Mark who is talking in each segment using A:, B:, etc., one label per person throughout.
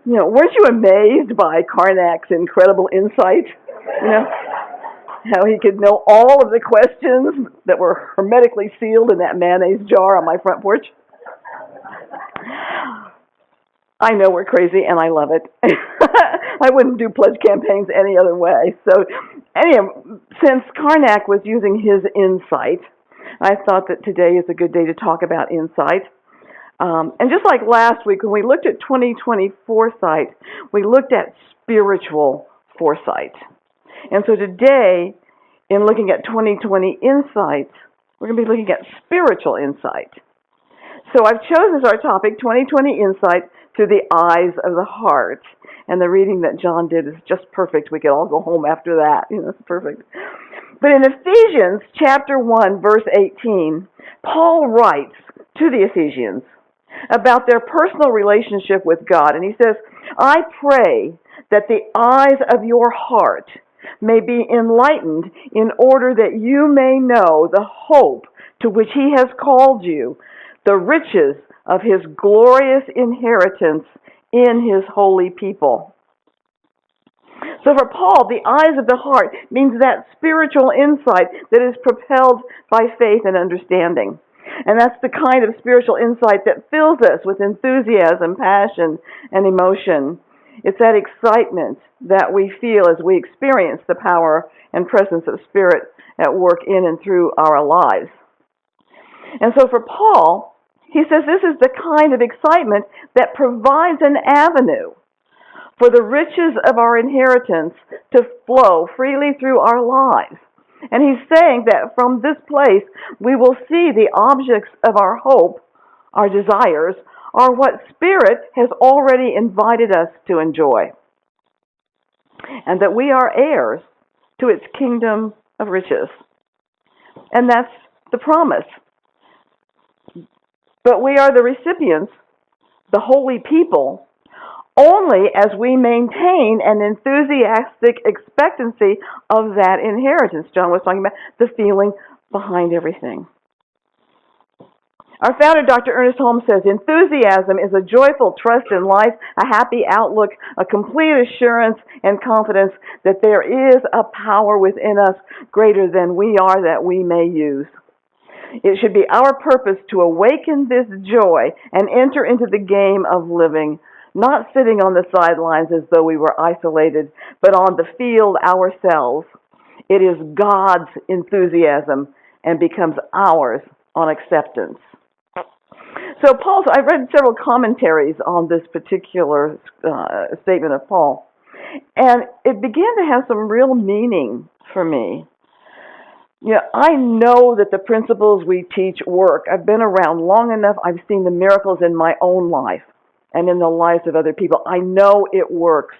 A: Weren't you amazed by Karnak's incredible insight? How he could know all of the questions that were hermetically sealed in that mayonnaise jar on my front porch? I know we're crazy, and I love it. I wouldn't do pledge campaigns any other way. So, anyway, since Karnak was using his insight, I thought that today is a good day to talk about insight. And just like last week, when we looked at 2020 foresight, we looked at spiritual foresight. And so today, in looking at 2020 insight, we're going to be looking at spiritual insight. So I've chosen as our topic 2020 insight through the eyes of the heart. And the reading that John did is just perfect. We could all go home after that. It's perfect. But in Ephesians chapter 1, verse 18, Paul writes to the Ephesians about their personal relationship with God. And he says, I pray that the eyes of your heart may be enlightened in order that you may know the hope to which he has called you, the riches of his glorious inheritance in his holy people. So for Paul, the eyes of the heart means that spiritual insight that is propelled by faith and understanding. And that's the kind of spiritual insight that fills us with enthusiasm, passion, and emotion. It's that excitement that we feel as we experience the power and presence of Spirit at work in and through our lives. And so for Paul, he says this is the kind of excitement that provides an avenue for the riches of our inheritance to flow freely through our lives. And he's saying that from this place, we will see the objects of our hope, our desires, are what Spirit has already invited us to enjoy. And that we are heirs to its kingdom of riches. And that's the promise. But we are the recipients, the holy people, only as we maintain an enthusiastic expectancy of that inheritance. John was talking about the feeling behind everything. Our founder, Dr. Ernest Holmes, says, enthusiasm is a joyful trust in life, a happy outlook, a complete assurance and confidence that there is a power within us greater than we are that we may use. It should be our purpose to awaken this joy and enter into the game of living, not sitting on the sidelines as though we were isolated, but on the field ourselves. It is God's enthusiasm and becomes ours on acceptance. So I read several commentaries on this particular statement of Paul, and it began to have some real meaning for me. I know that the principles we teach work. I've been around long enough. I've seen the miracles in my own life and in the lives of other people. I know it works.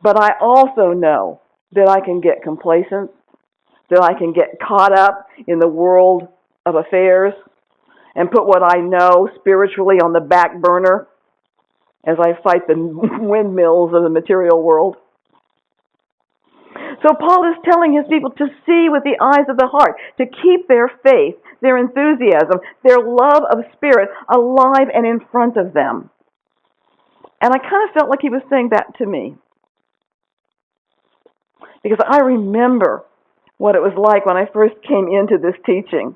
A: But I also know that I can get complacent, that I can get caught up in the world of affairs and put what I know spiritually on the back burner as I fight the windmills of the material world. So Paul is telling his people to see with the eyes of the heart, to keep their faith, their enthusiasm, their love of Spirit alive and in front of them. And I kind of felt like he was saying that to me. Because I remember what it was like when I first came into this teaching.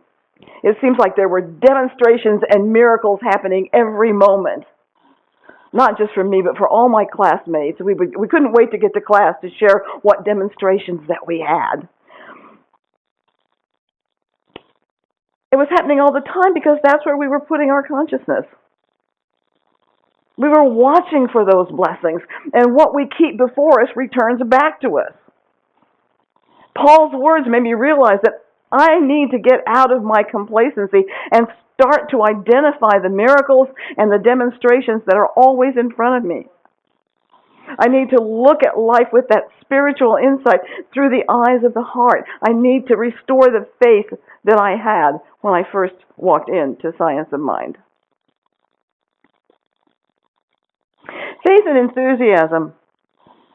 A: It seems like there were demonstrations and miracles happening every moment. Not just for me, but for all my classmates. We couldn't wait to get to class to share what demonstrations that we had. It was happening all the time because that's where we were putting our consciousness. We were watching for those blessings, and what we keep before us returns back to us. Paul's words made me realize that I need to get out of my complacency and start to identify the miracles and the demonstrations that are always in front of me. I need to look at life with that spiritual insight through the eyes of the heart. I need to restore the faith that I had when I first walked into Science of Mind. Faith and enthusiasm,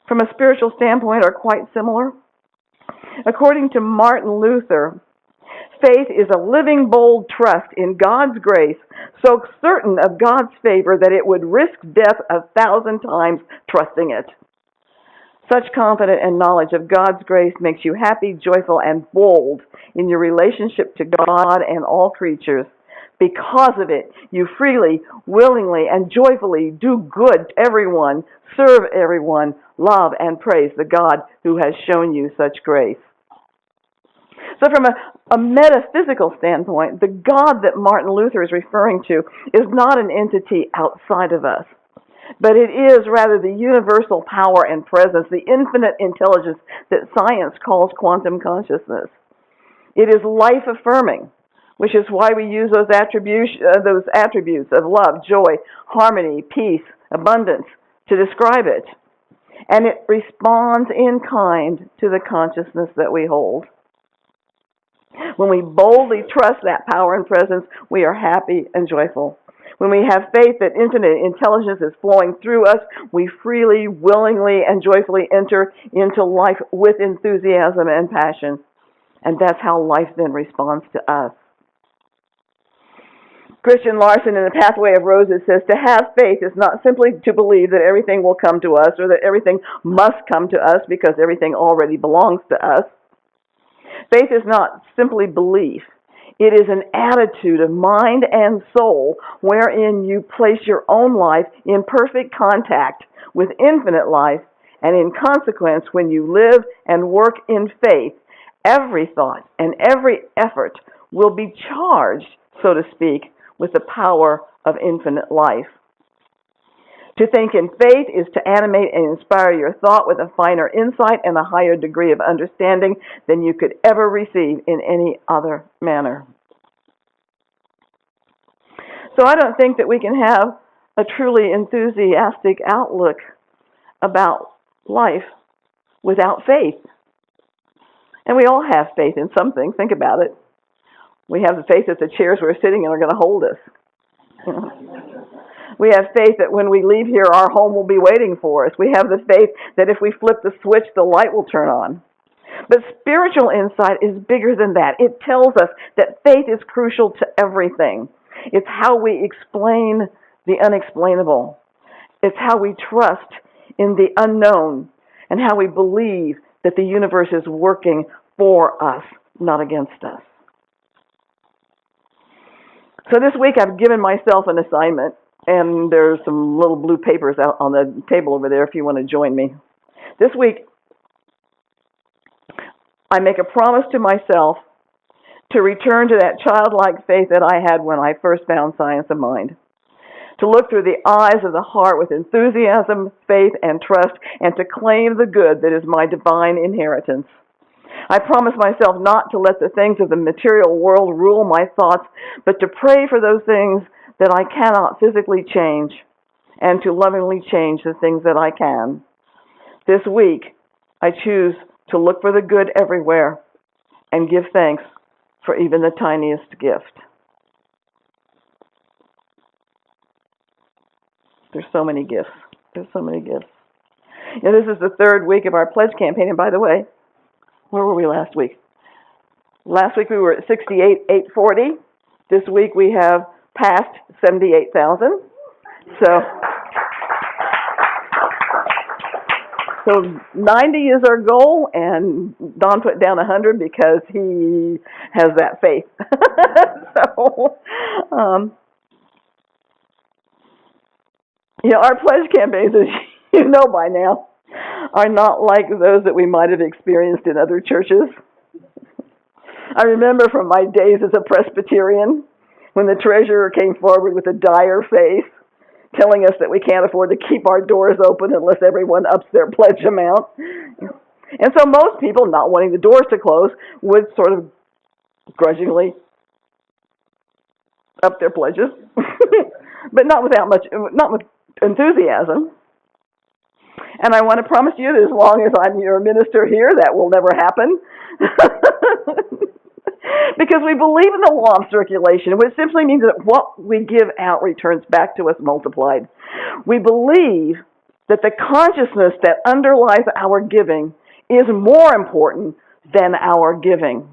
A: from a spiritual standpoint, are quite similar. According to Martin Luther, Faith is a living, bold trust in God's grace, so certain of God's favor that it would risk death 1,000 times trusting it. Such confidence and knowledge of God's grace makes you happy, joyful, and bold in your relationship to God and all creatures. Because of it, you freely, willingly, and joyfully do good to everyone, serve everyone, love and praise the God who has shown you such grace. So from a metaphysical standpoint, the God that Martin Luther is referring to is not an entity outside of us, but it is rather the universal power and presence, the infinite intelligence that science calls quantum consciousness. It is life-affirming, which is why we use those attributes of love, joy, harmony, peace, abundance to describe it. And it responds in kind to the consciousness that we hold. When we boldly trust that power and presence, we are happy and joyful. When we have faith that infinite intelligence is flowing through us, we freely, willingly, and joyfully enter into life with enthusiasm and passion. And that's how life then responds to us. Christian Larson in The Pathway of Roses says, to have faith is not simply to believe that everything will come to us or that everything must come to us because everything already belongs to us. Faith is not simply belief. It is an attitude of mind and soul wherein you place your own life in perfect contact with infinite life, and in consequence, when you live and work in faith, every thought and every effort will be charged, so to speak, with the power of infinite life. To think in faith is to animate and inspire your thought with a finer insight and a higher degree of understanding than you could ever receive in any other manner. So I don't think that we can have a truly enthusiastic outlook about life without faith. And we all have faith in something. Think about it. We have the faith that the chairs we're sitting in are going to hold us. We have faith that when we leave here, our home will be waiting for us. We have the faith that if we flip the switch, the light will turn on. But spiritual insight is bigger than that. It tells us that faith is crucial to everything. It's how we explain the unexplainable. It's how we trust in the unknown and how we believe that the universe is working for us, not against us. So this week I've given myself an assignment, and there's some little blue papers out on the table over there if you want to join me. This week, I make a promise to myself to return to that childlike faith that I had when I first found science of mind. To look through the eyes of the heart with enthusiasm, faith, and trust, and to claim the good that is my divine inheritance. I promise myself not to let the things of the material world rule my thoughts, but to pray for those things that I cannot physically change, and to lovingly change the things that I can. This week, I choose to look for the good everywhere and give thanks for even the tiniest gift. There's so many gifts. There's so many gifts. And this is the third week of our pledge campaign. And by the way, where were we last week? Last week we were at 68,840. This week we have passed 78,000. So 90 is our goal, and Don put down 100 because he has that faith. Our pledge campaigns, as you know by now, are not like those that we might have experienced in other churches. I remember from my days as a Presbyterian when the treasurer came forward with a dire face, telling us that we can't afford to keep our doors open unless everyone ups their pledge amount. And so most people, not wanting the doors to close, would sort of grudgingly up their pledges, but not with enthusiasm. And I want to promise you that as long as I'm your minister here, that will never happen. Because we believe in the law of circulation, which simply means that what we give out returns back to us multiplied. We believe that the consciousness that underlies our giving is more important than our giving.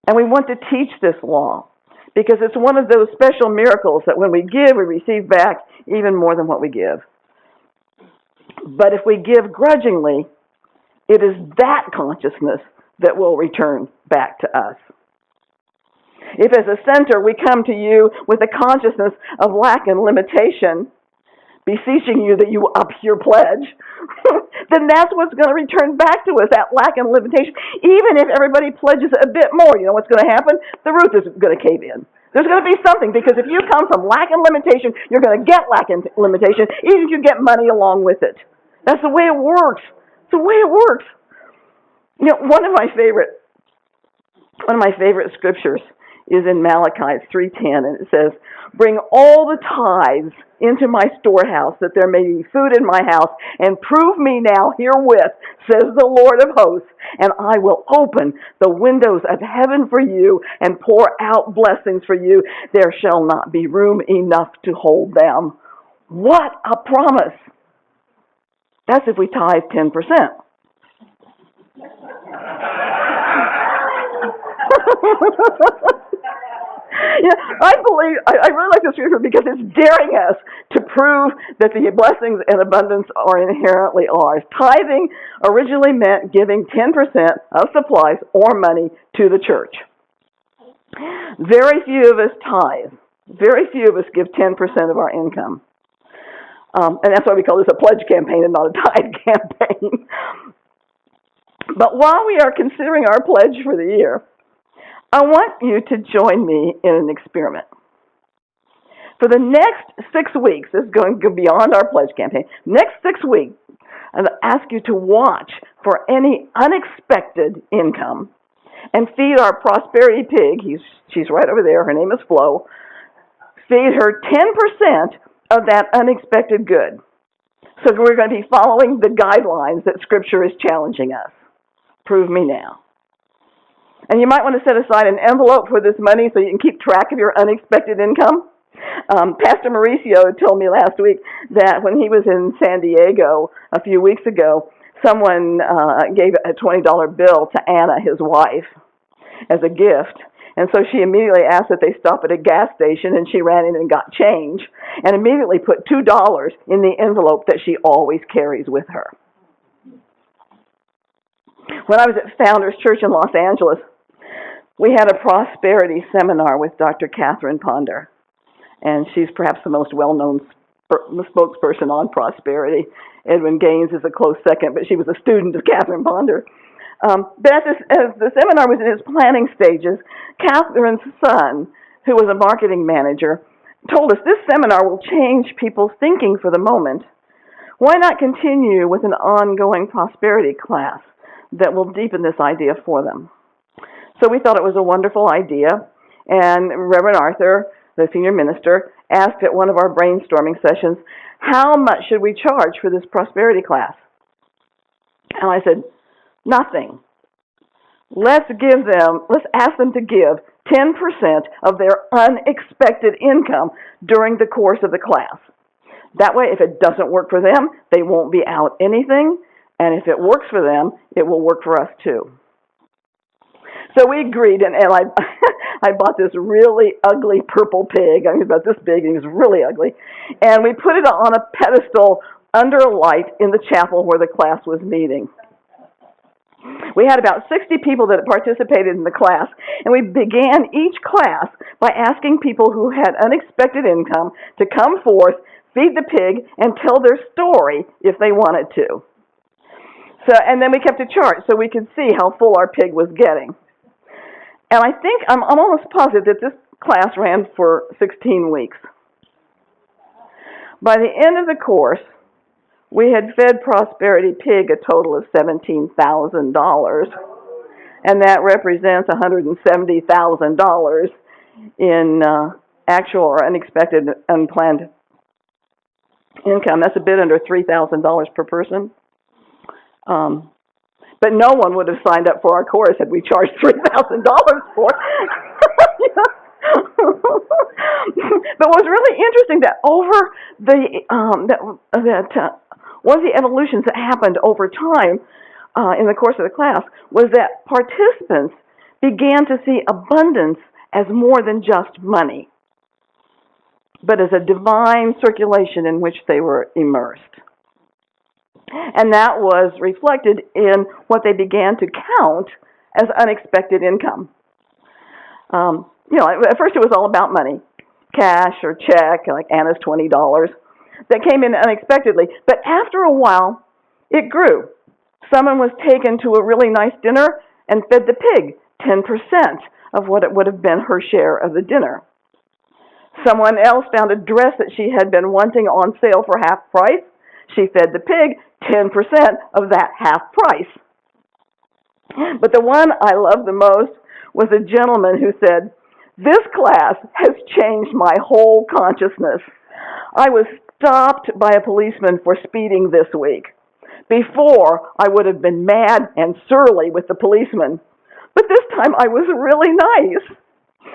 A: And we want to teach this law because it's one of those special miracles that when we give, we receive back even more than what we give. But if we give grudgingly, it is that consciousness that will return back to us. If as a center we come to you with a consciousness of lack and limitation, beseeching you that you up your pledge, then that's what's going to return back to us, that lack and limitation. Even if everybody pledges a bit more, you know what's going to happen? The roof is going to cave in. There's going to be something, because if you come from lack and limitation, you're going to get lack and limitation, even if you get money along with it. That's the way it works. It's the way it works. You know, one of my favorite scriptures is in Malachi 3:10, and it says, "Bring all the tithes into my storehouse, that there may be food in my house, and prove me now herewith, says the Lord of hosts, and I will open the windows of heaven for you and pour out blessings for you. There shall not be room enough to hold them." What a promise! That's if we tithe 10%. Yeah, I really like this scripture because it's daring us to prove that the blessings and abundance are inherently ours. Tithing originally meant giving 10% of supplies or money to the church. Very few of us tithe. Very few of us give 10% of our income. And that's why we call this a pledge campaign and not a tithe campaign. But while we are considering our pledge for the year, I want you to join me in an experiment. For the next 6 weeks, this is going to go beyond our pledge campaign. Next 6 weeks, I'm going to ask you to watch for any unexpected income and feed our prosperity pig. She's right over there. Her name is Flo. Feed her 10% of that unexpected good. So we're going to be following the guidelines that Scripture is challenging us. Prove me now. And you might want to set aside an envelope for this money so you can keep track of your unexpected income. Pastor Mauricio told me last week that when he was in San Diego a few weeks ago, someone gave a $20 bill to Anna, his wife, as a gift. And so she immediately asked that they stop at a gas station, and she ran in and got change and immediately put $2 in the envelope that she always carries with her. When I was at Founders Church in Los Angeles, we had a prosperity seminar with Dr. Catherine Ponder, and she's perhaps the most well-known spokesperson on prosperity. Edwin Gaines is a close second, but she was a student of Catherine Ponder. But as the seminar was in its planning stages, Catherine's son, who was a marketing manager, told us this seminar will change people's thinking for the moment. Why not continue with an ongoing prosperity class that will deepen this idea for them? So we thought it was a wonderful idea, and Reverend Arthur, the senior minister, asked at one of our brainstorming sessions, how much should we charge for this prosperity class? And I said, nothing. Let's ask them to give 10% of their unexpected income during the course of the class. That way, if it doesn't work for them, they won't be out anything, and if it works for them, it will work for us too. So we agreed, and I I bought this really ugly purple pig. I mean, about this big, and he was really ugly. And we put it on a pedestal under a light in the chapel where the class was meeting. We had about 60 people that participated in the class, and we began each class by asking people who had unexpected income to come forth, feed the pig, and tell their story if they wanted to. So, and then we kept a chart so we could see how full our pig was getting. And I think, I'm almost positive that this class ran for 16 weeks. By the end of the course, we had fed Prosperity Pig a total of $17,000, and that represents $170,000 in actual or unexpected, unplanned income. That's a bit under $3,000 per person. But no one would have signed up for our course had we charged $3,000 for it. But what's really interesting that over one of the evolutions that happened over time in the course of the class was that participants began to see abundance as more than just money, but as a divine circulation in which they were immersed. And that was reflected in what they began to count as unexpected income. At first it was all about money, cash or check, like Anna's $20, that came in unexpectedly. But after a while, it grew. Someone was taken to a really nice dinner and fed the pig 10% of what it would have been her share of the dinner. Someone else found a dress that she had been wanting on sale for half price. She fed the pig 10% of that half price. But the one I loved the most was a gentleman who said, "This class has changed my whole consciousness. I was stopped by a policeman for speeding this week. Before, I would have been mad and surly with the policeman. But this time I was really nice.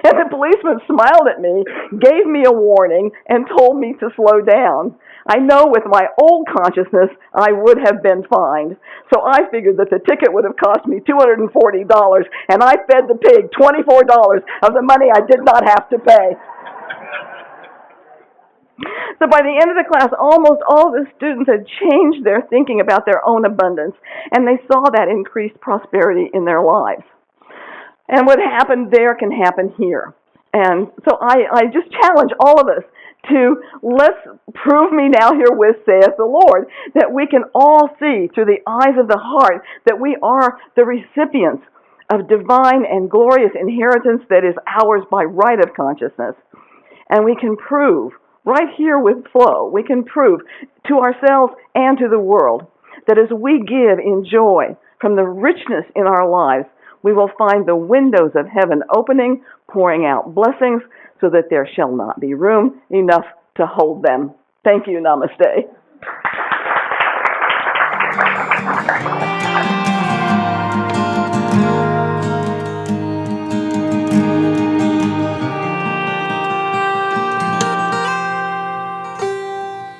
A: And the policeman smiled at me, gave me a warning, and told me to slow down. I know with my old consciousness I would have been fined. So I figured that the ticket would have cost me $240, and I fed the pig $24 of the money I did not have to pay." So by the end of the class, almost all the students had changed their thinking about their own abundance, and they saw that increased prosperity in their lives. And what happened there can happen here. And so I just challenge all of us to, let's prove me now herewith, saith the Lord, that we can all see through the eyes of the heart that we are the recipients of divine and glorious inheritance that is ours by right of consciousness. And we can prove, right here with Flo, we can prove to ourselves and to the world that as we give in joy from the richness in our lives, we will find the windows of heaven opening, pouring out blessings, so that there shall not be room enough to hold them. Thank you. Namaste.